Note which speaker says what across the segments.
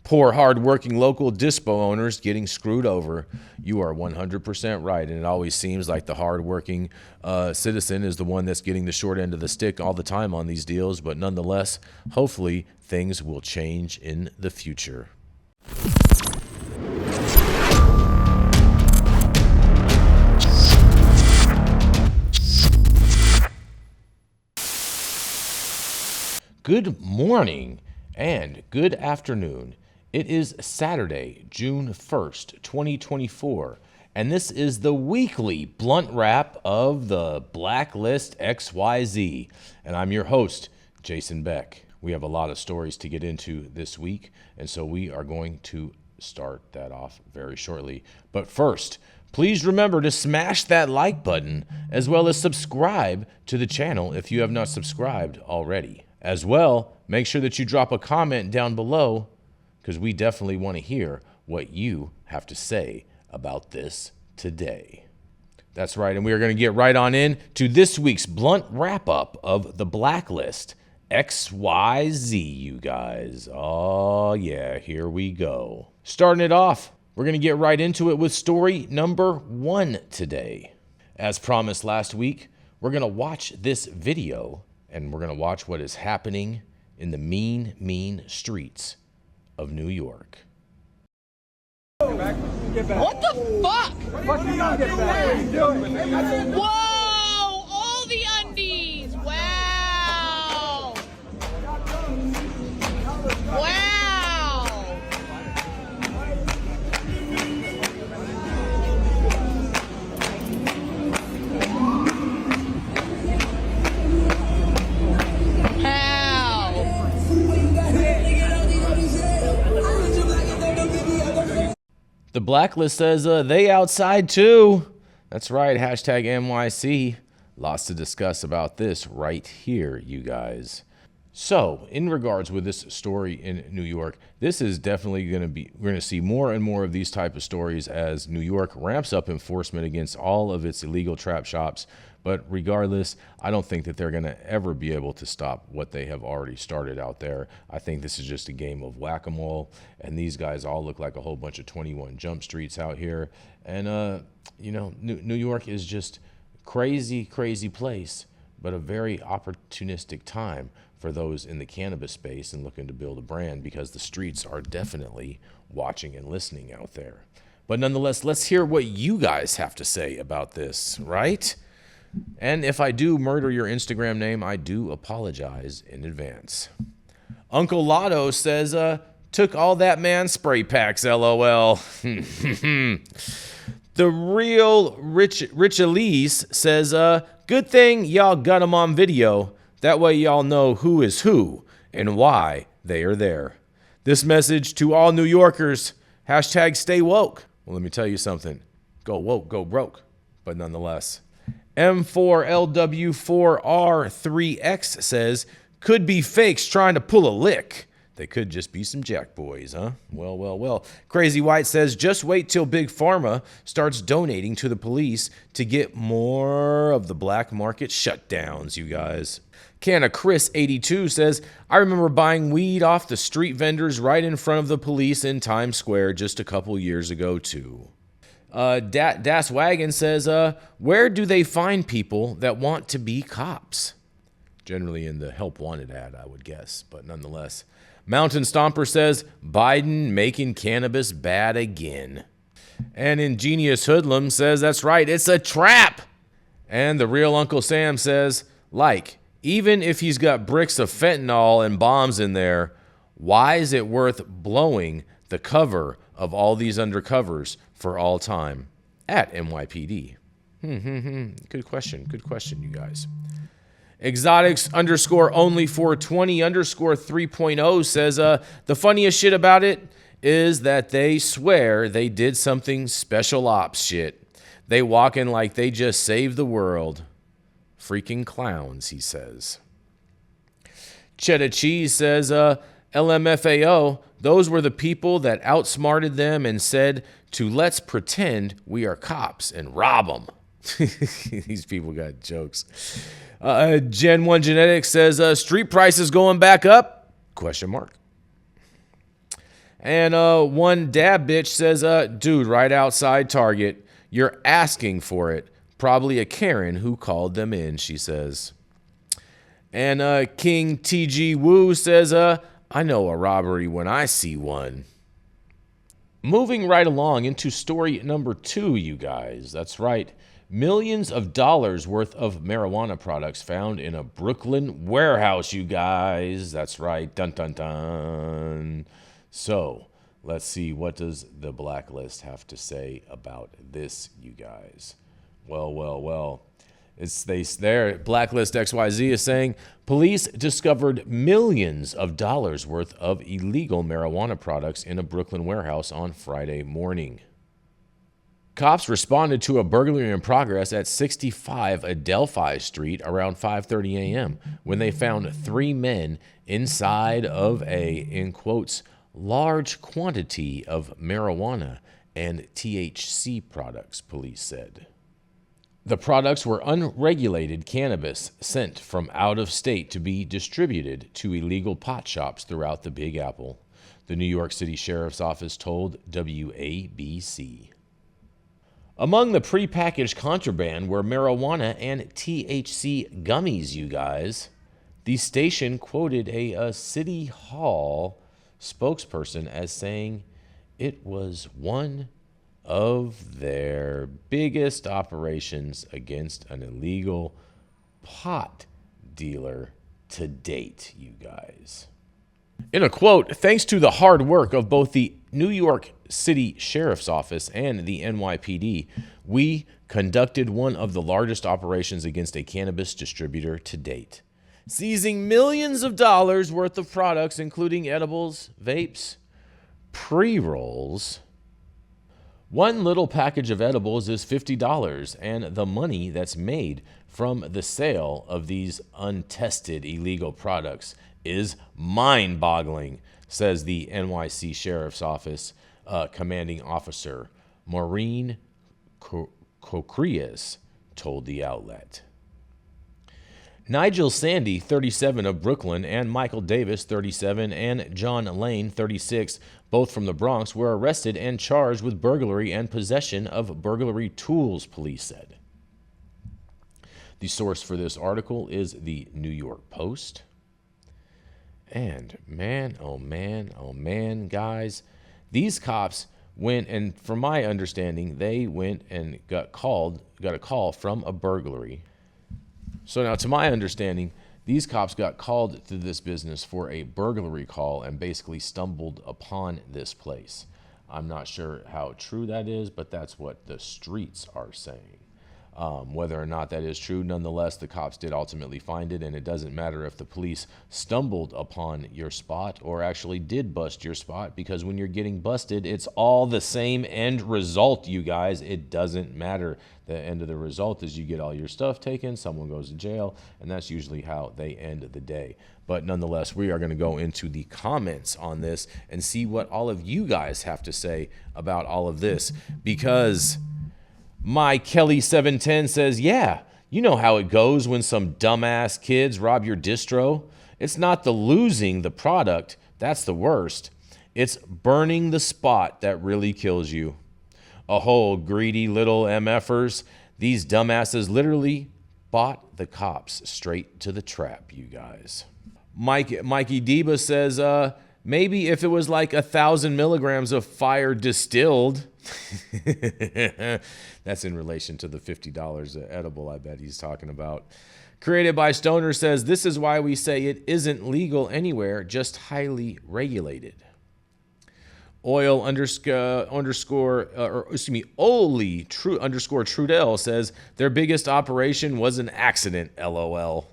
Speaker 1: Poor, hard-working local dispo owners getting screwed over. You are 100% right, and it always seems like the hard-working citizen is the one that's getting the short end of the stick all the time on these deals, but nonetheless, hopefully, things will change in the future. Good morning and good afternoon. It is Saturday, June 1st, 2024, and this is the weekly blunt wrap of the Blacklist XYZ, and I'm your host, Jason Beck. We have a lot of stories to get into this week, and so we are going to start that off very shortly. But first, please remember to smash that like button, as well as subscribe to the channel if you have not subscribed already. As well, make sure that you drop a comment down below, because we definitely want to hear what you have to say about this today. That's right, and we are going to get right on in to this week's blunt wrap-up of the Blacklist XYZ, you guys. Oh, yeah, here we go. Starting it off, we're going to get right into it with story number 1 today. As promised last week, we're going to watch this video, and we're going to watch what is happening in the mean streets of New York.
Speaker 2: What the fuck? Whoa! All the undies! Wow! Wow!
Speaker 1: The Blacklist says they outside too. That's right, hashtag NYC. Lots to discuss about this right here, you guys. So, in regards with this story in New York, this is definitely we're going to see more and more of these type of stories as New York ramps up enforcement against all of its illegal trap shops. But regardless, I don't think that they're going to ever be able to stop what they have already started out there. I think this is just a game of whack-a-mole, and these guys all look like a whole bunch of 21 Jump Streets out here. And, you know, New York is just crazy place, but a very opportunistic time for those in the cannabis space and looking to build a brand, because the streets are definitely watching and listening out there. But nonetheless, let's hear what you guys have to say about this, right? And if I do murder your Instagram name, I do apologize in advance. Uncle Lotto says, took all that man spray packs, LOL. The real Rich Elise says, good thing y'all got him on video. That way y'all know who is who and why they are there. This message to all New Yorkers, hashtag stay woke. Well, let me tell you something. Go woke, go broke. But nonetheless, M4LW4R3X says, could be fakes trying to pull a lick. They could just be some jack boys, huh? Well. Crazy White says, just wait till Big Pharma starts donating to the police to get more of the black market shutdowns, you guys. Canna Chris 82 says, I remember buying weed off the street vendors right in front of the police in Times Square just a couple years ago, too. Das Wagon says, where do they find people that want to be cops? Generally in the help wanted ad, I would guess, but nonetheless. Mountain Stomper says, Biden making cannabis bad again. And Ingenious Hoodlum says, that's right, it's a trap. And the real Uncle Sam says, like, even if he's got bricks of fentanyl and bombs in there, why is it worth blowing the cover of all these undercovers for all time at NYPD? Good question, you guys. Exotics _ only 420 _ 3.0 says, the funniest shit about it is that they swear they did something special ops shit. They walk in like they just saved the world. Freaking clowns, he says. Cheddar Cheese says, LMFAO, those were the people that outsmarted them and said to let's pretend we are cops and rob them. These people got jokes. Gen 1 Genetics says, street prices going back up? Question mark. And one dab bitch says, dude, right outside Target, you're asking for it. Probably a Karen who called them in, she says. And King TG Woo says, I know a robbery when I see one. Moving right along into story number 2, you guys. That's right. Millions of dollars worth of marijuana products found in a Brooklyn warehouse, you guys. That's right. Dun, dun, dun. So, let's see. What does the blacklist have to say about this, you guys? Well. Their Blacklist XYZ is saying, police discovered millions of dollars worth of illegal marijuana products in a Brooklyn warehouse on Friday morning. Cops responded to a burglary in progress at 65 Adelphi Street around 5:30 a.m. when they found 3 men inside of a, in quotes, large quantity of marijuana and THC products, police said. The products were unregulated cannabis sent from out of state to be distributed to illegal pot shops throughout the Big Apple, the New York City Sheriff's Office told WABC. Among the prepackaged contraband were marijuana and THC gummies, you guys. The station quoted a City Hall spokesperson as saying it was one of their biggest operations against an illegal pot dealer to date, you guys. In a quote, thanks to the hard work of both the New York City Sheriff's Office and the NYPD, we conducted one of the largest operations against a cannabis distributor to date, seizing millions of dollars worth of products, including edibles, vapes, pre-rolls. One little package of edibles is $50, and the money that's made from the sale of these untested illegal products is mind-boggling, says the NYC Sheriff's Office commanding officer Maureen Cocrias told the outlet. Nigel Sandy, 37, of Brooklyn, and Michael Davis, 37, and John Lane, 36, both from the Bronx, were arrested and charged with burglary and possession of burglary tools, police said. The source for this article is the New York Post. And man, oh man, guys, these cops went, and from my understanding, they went and got a call from a burglary. So now, to my understanding, these cops got called to this business for a burglary call and basically stumbled upon this place. I'm not sure how true that is, but that's what the streets are saying. Whether or not that is true, nonetheless, the cops did ultimately find it, and it doesn't matter if the police stumbled upon your spot or actually did bust your spot, because when you're getting busted, it's all the same end result, you guys. It doesn't matter. The end of the result is you get all your stuff taken, someone goes to jail, and that's usually how they end the day. But nonetheless, we are going to go into the comments on this and see what all of you guys have to say about all of this, because my Kelly710 says, yeah, you know how it goes when some dumbass kids rob your distro. It's not the losing the product that's the worst. It's burning the spot that really kills you. A whole greedy little MFers. These dumbasses literally bought the cops straight to the trap, you guys. Mikey Deba says, maybe if it was like 1,000 milligrams of fire distilled. That's in relation to the $50 edible I bet he's talking about. Created by Stoner says, this is why we say it isn't legal anywhere, just highly regulated. Oli Trudell says, their biggest operation was an accident, LOL.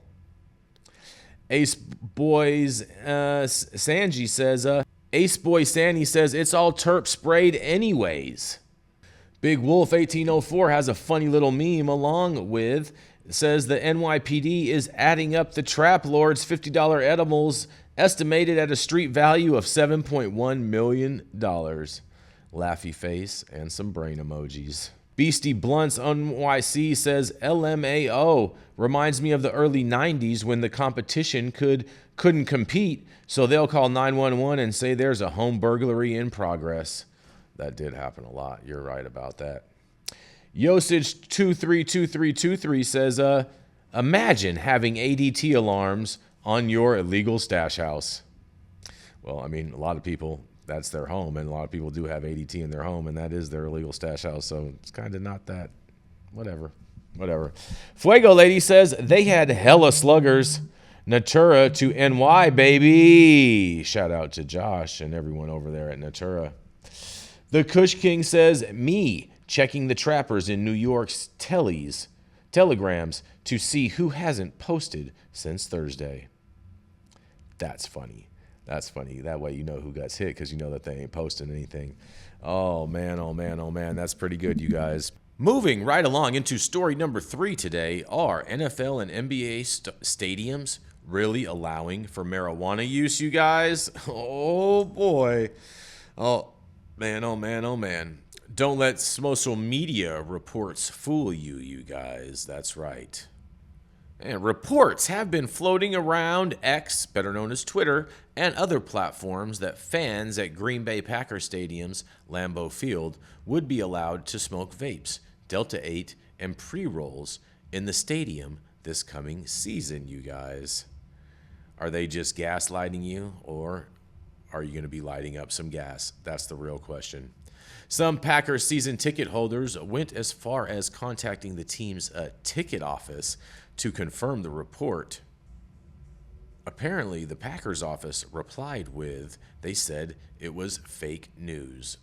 Speaker 1: Ace Boys Sanji says, Ace Boy Sandy says, it's all terp sprayed anyways. Big Wolf 1804 has a funny little meme along with, says the NYPD is adding up the trap lords' $50 edibles estimated at a street value of $7.1 million. Laughy face and some brain emojis. Beastie Blunts NYC says LMAO reminds me of the early 90s when the competition could couldn't compete, so they'll call 911 and say there's a home burglary in progress. That did happen a lot. You're right about that. Yosage232323 says, imagine having ADT alarms on your illegal stash house. Well, I mean, a lot of people, that's their home, and a lot of people do have ADT in their home, and that is their illegal stash house, so it's kind of not that, whatever. Fuego Lady says, they had hella sluggers. Natura to NY, baby. Shout out to Josh and everyone over there at Natura. The Kush King says, me checking the trappers in New York's telegrams to see who hasn't posted since Thursday. That's funny. That's funny. That way you know who got hit because you know that they ain't posting anything. Oh, man, oh, man, oh, man. That's pretty good, you guys. Moving right along into story number 3 today, are NFL and NBA stadiums really allowing for marijuana use, you guys? Oh, boy. Oh, man, oh, man, oh, man. Don't let social media reports fool you, you guys. That's right. And reports have been floating around X, better known as Twitter, and other platforms that fans at Green Bay Packers Stadium's Lambeau Field would be allowed to smoke vapes, Delta 8, and pre-rolls in the stadium this coming season, you guys. Are they just gaslighting you, or are you going to be lighting up some gas? That's the real question. Some Packers season ticket holders went as far as contacting the team's ticket office to confirm the report. Apparently, the Packers office replied with, they said it was fake news.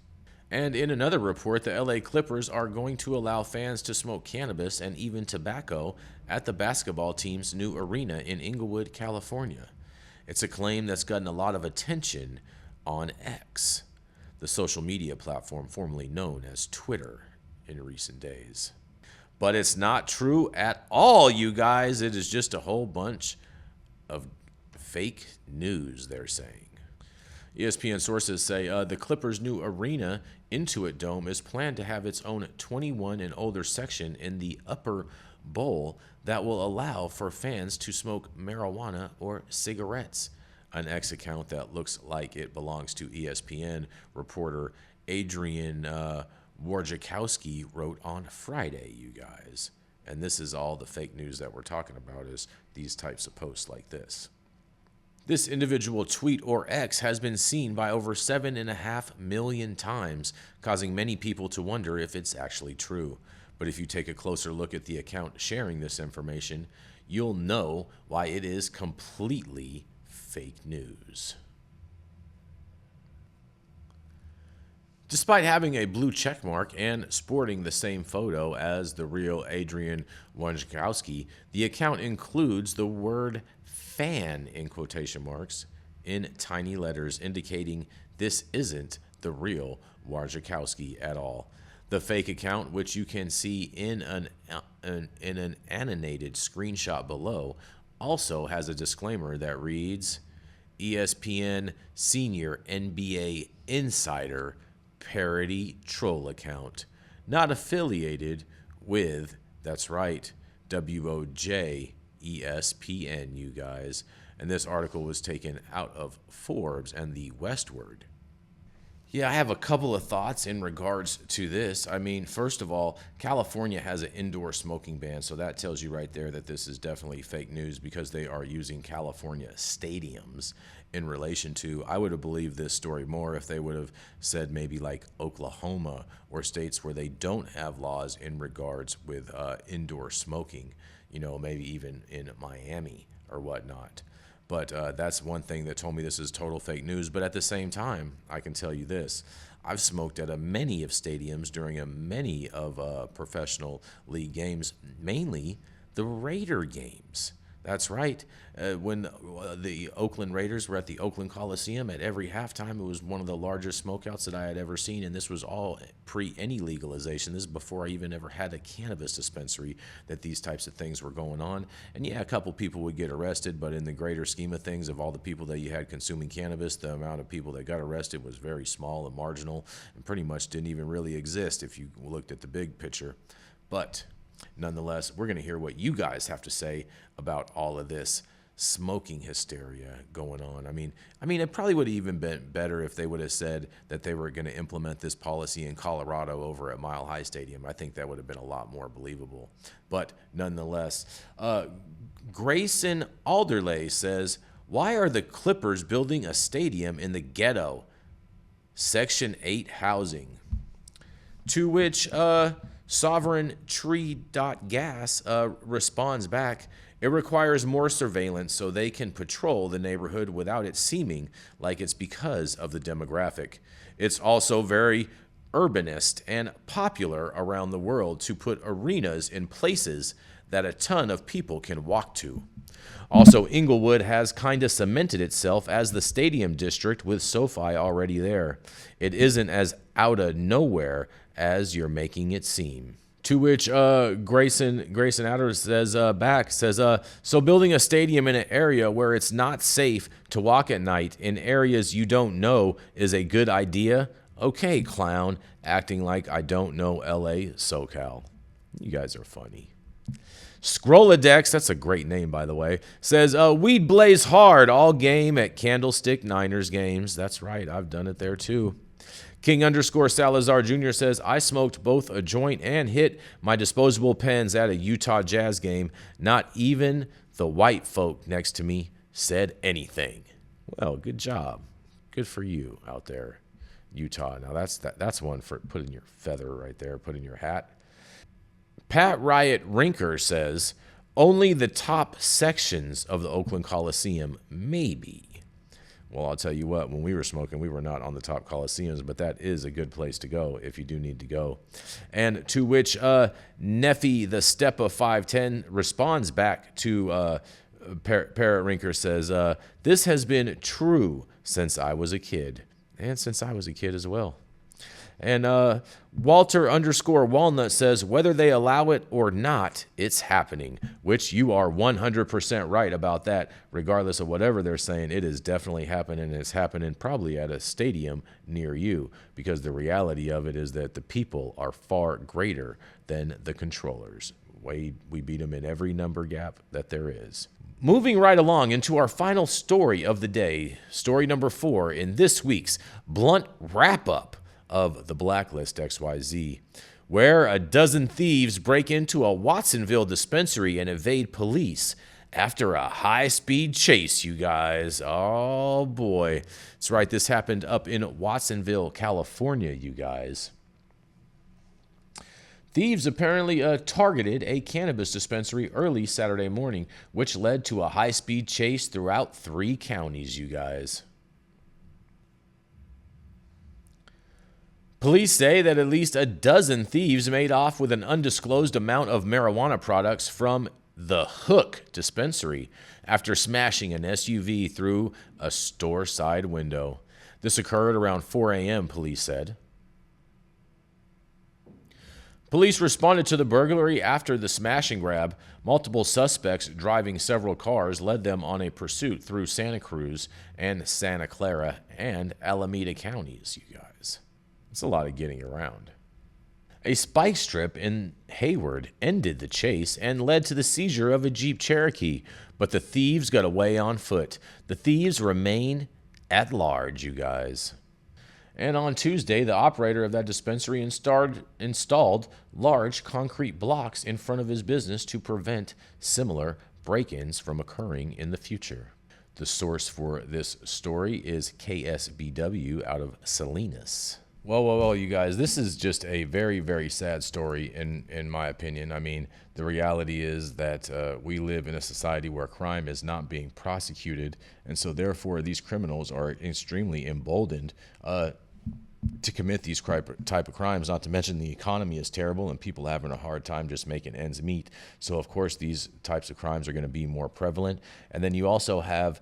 Speaker 1: And in another report, the LA Clippers are going to allow fans to smoke cannabis and even tobacco at the basketball team's new arena in Inglewood, California. It's a claim that's gotten a lot of attention on X, the social media platform formerly known as Twitter in recent days. But it's not true at all, you guys. It is just a whole bunch of fake news, they're saying. ESPN sources say the Clippers' new arena, Intuit Dome, is planned to have its own 21 and older section in the upper bowl that will allow for fans to smoke marijuana or cigarettes. An X account that looks like it belongs to ESPN reporter Adrian Wojciechowski wrote on Friday, you guys. And this is all the fake news that we're talking about, is these types of posts like this. This individual tweet or X has been seen by over 7.5 million times, causing many people to wonder if it's actually true. But if you take a closer look at the account sharing this information, you'll know why it is completely fake news. Despite having a blue checkmark and sporting the same photo as the real Adrian Wojciechowski, the account includes the word fan in quotation marks in tiny letters, indicating this isn't the real Wojciechowski at all. The fake account, which you can see in an annotated screenshot below, also has a disclaimer that reads, ESPN Senior NBA Insider Parody Troll Account, not affiliated with, that's right, WOJ ESPN, you guys. And this article was taken out of Forbes and the Westward. Yeah, I have a couple of thoughts in regards to this. I mean, first of all, California has an indoor smoking ban, so that tells you right there that this is definitely fake news because they are using California stadiums in relation to, I would have believed this story more if they would have said maybe like Oklahoma or states where they don't have laws in regards with indoor smoking, you know, maybe even in Miami or whatnot. But that's one thing that told me this is total fake news. But at the same time, I can tell you this. I've smoked at many of stadiums during many of professional league games, mainly the Raider games. That's right. When the Oakland Raiders were at the Oakland Coliseum, at every halftime, it was one of the largest smokeouts that I had ever seen, and this was all pre any legalization. This is before I even ever had a cannabis dispensary that these types of things were going on. And yeah, a couple people would get arrested, but in the greater scheme of things, of all the people that you had consuming cannabis, the amount of people that got arrested was very small and marginal, and pretty much didn't even really exist if you looked at the big picture. But nonetheless, we're going to hear what you guys have to say about all of this smoking hysteria going on. I mean, it probably would have even been better if they would have said that they were going to implement this policy in Colorado over at Mile High Stadium. I think that would have been a lot more believable. But nonetheless, Grayson Alderley says, why are the Clippers building a stadium in the ghetto? Section 8 housing. To which Sovereign Tree.gas responds back, it requires more surveillance so they can patrol the neighborhood without it seeming like it's because of the demographic. It's also very urbanist and popular around the world to put arenas in places that a ton of people can walk to. Also, Inglewood has kind of cemented itself as the stadium district with SoFi already there. It isn't as out of nowhere as you're making it seem. To which Grayson Adder says so building a stadium in an area where it's not safe to walk at night in areas you don't know is a good idea? Okay, clown, acting like I don't know LA SoCal. You guys are funny. Scrolodex, that's a great name, by the way, says, we'd blaze hard all game at Candlestick Niners games. That's right, I've done it there too. King_Salazar Jr. says, I smoked both a joint and hit my disposable pens at a Utah Jazz game. Not even the white folk next to me said anything. Well, good job. Good for you out there, Utah. Now that's one for put in your feather right there, put in your hat. Pat Riot Rinker says, only the top sections of the Oakland Coliseum, maybe. Well, I'll tell you what, when we were smoking, we were not on the top Coliseums, but that is a good place to go if you do need to go. And to which Neffy the Steppa 510 responds back to Parrot Rinker says, this has been true since I was a kid. And since I was a kid as well. And Walter_Walnut says, whether they allow it or not, it's happening, which you are 100% right about that. Regardless of whatever they're saying, it is definitely happening, and it's happening probably at a stadium near you, because the reality of it is that the people are far greater than the controllers. We beat them in every number gap that there is. Moving right along into our final story of the day, story number 4 in this week's blunt wrap-up of the Blacklist XYZ, where a dozen thieves break into a Watsonville dispensary and evade police after a high-speed chase, you guys. Oh, boy. That's right, this happened up in Watsonville, California, you guys. Thieves apparently targeted a cannabis dispensary early Saturday morning, which led to a high-speed chase throughout 3 counties, you guys. Police say that at least a dozen thieves made off with an undisclosed amount of marijuana products from the Hook dispensary after smashing an SUV through a store side window. This occurred around 4 a.m., police said. Police responded to the burglary after the smash and grab. Multiple suspects driving several cars led them on a pursuit through Santa Cruz and Santa Clara and Alameda counties, you guys. It's a lot of getting around. A spike strip in Hayward ended the chase and led to the seizure of a Jeep Cherokee, but the thieves got away on foot. The thieves remain at large, you guys. And on Tuesday, the operator of that dispensary installed large concrete blocks in front of his business to prevent similar break-ins from occurring in the future. The source for this story is KSBW out of Salinas. Well, you guys, this is just a very, very sad story in my opinion. I mean, the reality is that we live in a society where crime is not being prosecuted, and so therefore these criminals are extremely emboldened to commit these type of crimes, not to mention the economy is terrible and people having a hard time just making ends meet. So, of course, these types of crimes are going to be more prevalent. And then you also have,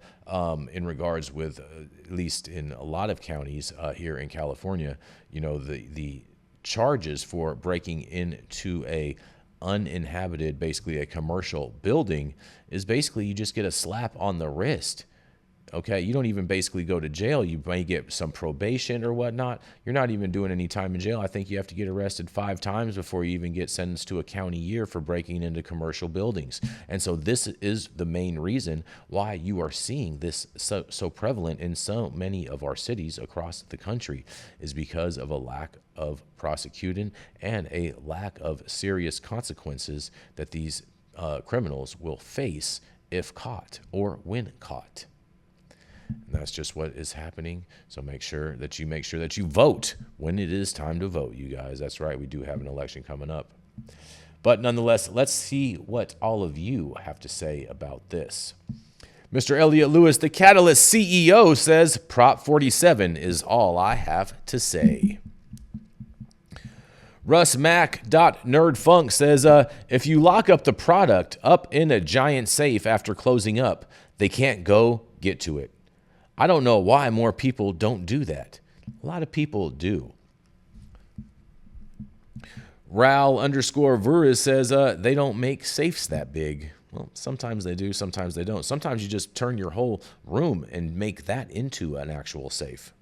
Speaker 1: in regards with, at least in a lot of counties here in California, you know, the charges for breaking into a uninhabited, basically a commercial building, is basically you just get a slap on the wrist. Okay, you don't even basically go to jail. You may get some probation or whatnot. You're not even doing any time in jail. I think you have to get arrested 5 times before you even get sentenced to a county year for breaking into commercial buildings. And so this is the main reason why you are seeing this so prevalent in so many of our cities across the country, is because of a lack of prosecuting and a lack of serious consequences that these criminals will face if caught or when caught. And that's just what is happening. So make sure that you vote when it is time to vote, you guys. That's right. We do have an election coming up. But nonetheless, let's see what all of you have to say about this. Mr. Elliot Lewis, the Catalyst CEO, says, Prop 47 is all I have to say. RussMac.NerdFunk says, if you lock up the product up in a giant safe after closing up, they can't go get to it. I don't know why more people don't do that. A lot of people do. Raul_Vuris says, they don't make safes that big. Well, sometimes they do, sometimes they don't. Sometimes you just turn your whole room and make that into an actual safe.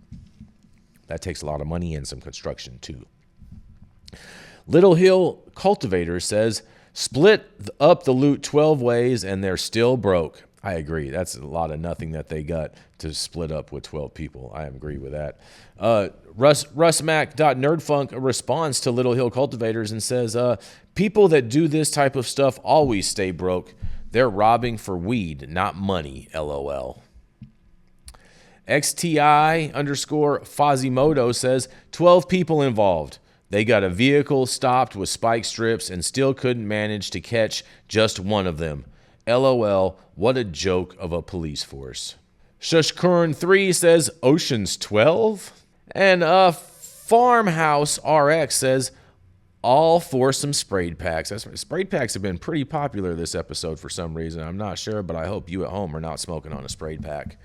Speaker 1: That takes a lot of money and some construction too. Little Hill Cultivator says, split up the loot 12 ways and they're still broke. I agree. That's a lot of nothing that they got to split up with 12 people. I agree with that. RussMac.NerdFunk responds to Little Hill Cultivators and says, people that do this type of stuff always stay broke. They're robbing for weed, not money, LOL. XTI_Fazimoto says, 12 people involved. They got a vehicle stopped with spike strips and still couldn't manage to catch just one of them. LOL, what a joke of a police force. Shushkurn3 says, Ocean's 12? And Farmhouse RX says, all for some sprayed packs. Sprayed packs have been pretty popular this episode for some reason. I'm not sure, but I hope you at home are not smoking on a sprayed pack.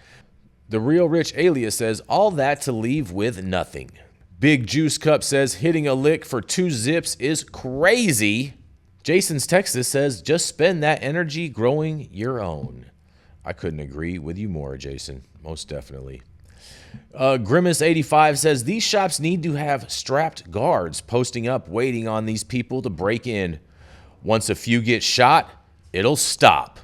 Speaker 1: The Real Rich Alias says, all that to leave with nothing. Big Juice Cup says, hitting a lick for 2 zips is crazy. Jason's Texas says, just spend that energy growing your own. I couldn't agree with you more, Jason. Most definitely. Grimace85 says, these shops need to have strapped guards posting up, waiting on these people to break in. Once a few get shot, it'll stop.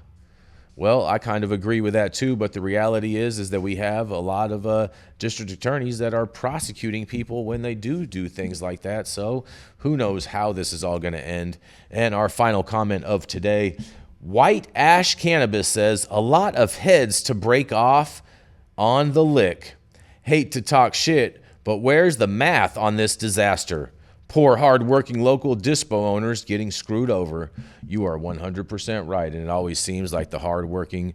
Speaker 1: Well, I kind of agree with that too, but the reality is that we have a lot of district attorneys that are prosecuting people when they do things like that. So who knows how this is all going to end. And our final comment of today, White Ash Cannabis says, a lot of heads to break off on the lick. Hate to talk shit, but where's the math on this disaster? Poor, hard-working local dispo owners getting screwed over. You are 100% right, and it always seems like the hard-working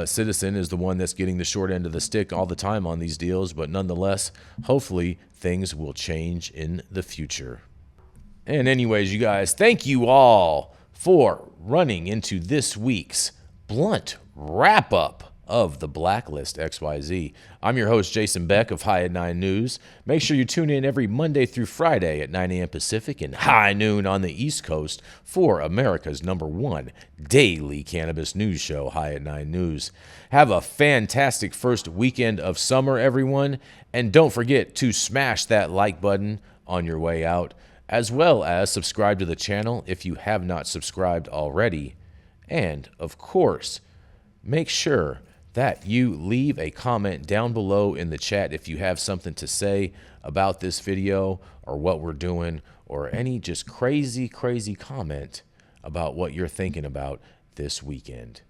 Speaker 1: citizen is the one that's getting the short end of the stick all the time on these deals, but nonetheless, hopefully things will change in the future. And anyways, you guys, thank you all for running into this week's blunt wrap-up of the Blacklist XYZ. I'm your host, Jason Beck of High at 9 News. Make sure you tune in every Monday through Friday at 9 a.m. Pacific and high noon on the East Coast for America's #1 daily cannabis news show, High at 9 News. Have a fantastic first weekend of summer, everyone, and don't forget to smash that like button on your way out, as well as subscribe to the channel if you have not subscribed already. And, of course, make sure that you leave a comment down below in the chat if you have something to say about this video or what we're doing, or any just crazy comment about what you're thinking about this weekend.